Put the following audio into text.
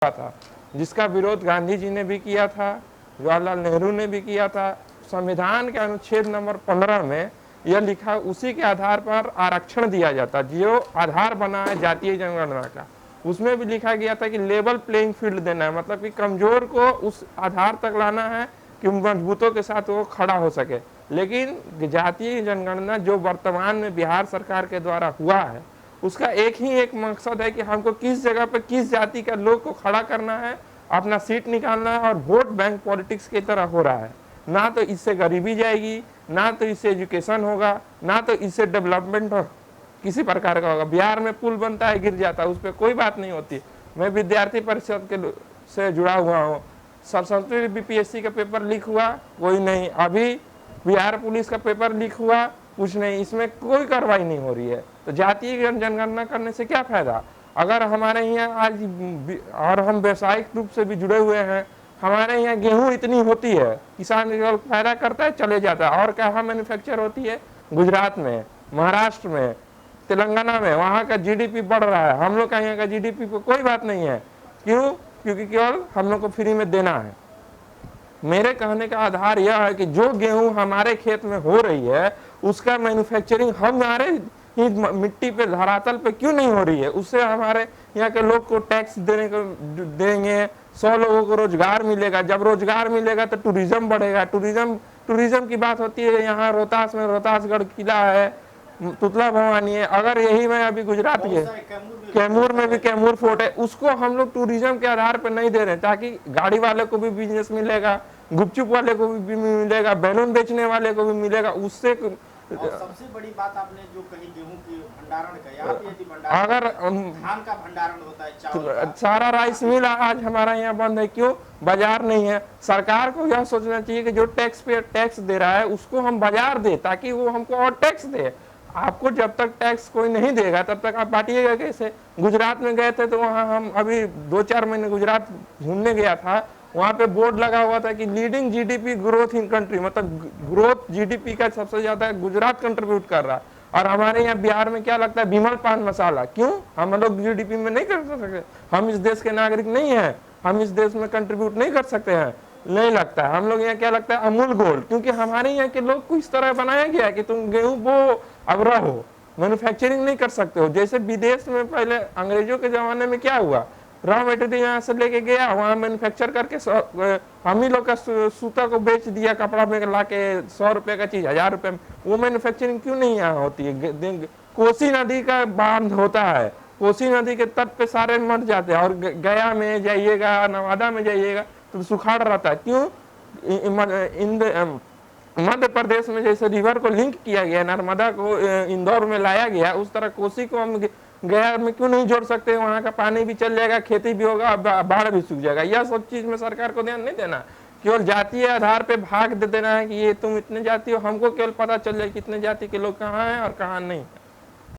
था, जिसका विरोध गांधी जी ने भी किया था, जवाहरलाल नेहरू ने भी किया था। संविधान के अनुच्छेद नंबर 15 में यह लिखा, उसी के आधार पर आरक्षण दिया जाता, जो आधार बना है जातीय जनगणना का। उसमें भी लिखा गया था कि लेवल प्लेइंग फील्ड देना है, मतलब कि कमजोर को उस आधार तक लाना है कि मजबूतों के साथ वो खड़ा हो सके। लेकिन जातीय जनगणना जो वर्तमान में बिहार सरकार के द्वारा हुआ है, उसका एक ही एक मकसद है कि हमको किस जगह पे किस जाति का लोग को खड़ा करना है, अपना सीट निकालना है, और वोट बैंक पॉलिटिक्स की तरह हो रहा है। ना तो इससे गरीबी जाएगी, ना तो इससे एजुकेशन होगा, ना तो इससे डेवलपमेंट किसी प्रकार का होगा। बिहार में पुल बनता है, गिर जाता है, उस पर कोई बात नहीं होती। मैं विद्यार्थी परिषद के से जुड़ा हुआ हूँ। सरस्वती बीपीएससी का पेपर लीक हुआ, कोई नहीं। अभी बिहार पुलिस का पेपर लीक हुआ, कुछ नहीं। इसमें कोई कार्रवाई नहीं हो रही है। तो जातीय जनगणना करने से क्या फायदा? अगर हमारे यहाँ आज, और हम व्यावसायिक रूप से भी जुड़े हुए हैं, हमारे यहाँ गेहूं इतनी होती है, किसान केवल फायदा करता है, चले जाता है। और कहाँ मैन्युफैक्चर होती है? गुजरात में, महाराष्ट्र में, तेलंगाना में। वहाँ का जीडीपी बढ़ रहा है, हम लोग का यहाँ का जीडीपी पे कोई बात नहीं है। क्यों? क्योंकि केवल हम लोग को फ्री में देना है। मेरे कहने का आधार यह है कि जो गेहूं हमारे खेत में हो रही है, उसका मैन्युफैक्चरिंग हमारे ही मिट्टी पे, धरातल पे क्यों नहीं हो रही है? उससे हमारे यहाँ के लोग को टैक्स देंगे, 100 लोगों को रोजगार मिलेगा। जब रोजगार मिलेगा तो टूरिज्म बढ़ेगा। टूरिज्म की बात होती है। यहाँ रोहतास में रोहतासगढ़ किला है, तुतला भवानी है। अगर यही मैं अभी गुजरात के कैमूर में भी कैमूर फोर्ट है, उसको हम लोग टूरिज्म के आधार पर नहीं दे रहे, ताकि गाड़ी वाले को भी बिजनेस मिलेगा, गुपचुप वाले को भी मिलेगा, बैलून बेचने वाले को भी मिलेगा। उससे सबसे बड़ी बात आपने जो कही गेहूं की भंडारण का, यहाँ पे यदि भंडारण, अगर धान का भंडारण होता है, चावल का, सारा राइस मिल आज हमारा यहाँ बंद है। क्यों? बाजार नहीं है। सरकार को यह सोचना चाहिए कि जो टैक्स पे टैक्स दे रहा है, उसको हम बाजार दे, ताकि वो हमको और टैक्स दे। आपको जब तक टैक्स कोई नहीं देगा, तब तक आप बांटिएगा कैसे? गुजरात में गए थे तो वहाँ हम अभी 2-4 महीने गुजरात घूमने गया था, वहाँ पे बोर्ड लगा हुआ था कि leading GDP growth in country, मतलब ग्रोथ जीडीपी का सबसे ज्यादा गुजरात कंट्रीब्यूट कर रहा है। और हमारे यहाँ बिहार में क्या लगता है? विमल पान मसाला। क्यों? हम लोग जीडीपी में नहीं कर सकते? हम इस देश के नागरिक नहीं है? हम इस देश में कंट्रीब्यूट नहीं कर सकते हैं? नहीं लगता है। हम लोग यहाँ क्या लगता है? अमूल गोल्ड। क्योंकि हमारे यहाँ के लोग को इस तरह बनाया गया है कि तुम गेहूं बो, अब रहो, मैन्युफैक्चरिंग नहीं कर सकते हो। जैसे विदेश में पहले अंग्रेजों के जमाने में क्या हुआ? रॉ मटेरियल यहाँ से लेके गया, वहाँ मैन्युफैक्चर करके हम ही लोग का सूता को बेच दिया, कपड़ा में ला के 100 रुपए का चीज 1000 रुपए में। वो मैन्युफैक्चरिंग क्यों नहीं यहाँ होती है? कोसी नदी का बांध होता है, कोसी नदी के तट पे सारे मर जाते हैं। और गया में जाइएगा, नवादा में जाइएगा तो सुखाड़ रहता है। क्यों? मध्य प्रदेश में जैसे रिवर को लिंक किया गया, नर्मदा को इंदौर में लाया गया, उस तरह कोसी को हम गया में क्यों नहीं जोड़ सकते? वहां का पानी भी चल जाएगा, खेती भी होगा, बाढ़ भी सूख जाएगा। यह सब चीज में सरकार को ध्यान नहीं देना, केवल जातीय आधार पे भाग दे देना है कि ये तुम इतने जाति हो। हमको केवल पता चल जाए कितने जाति के लोग कहाँ हैं और कहाँ नहीं।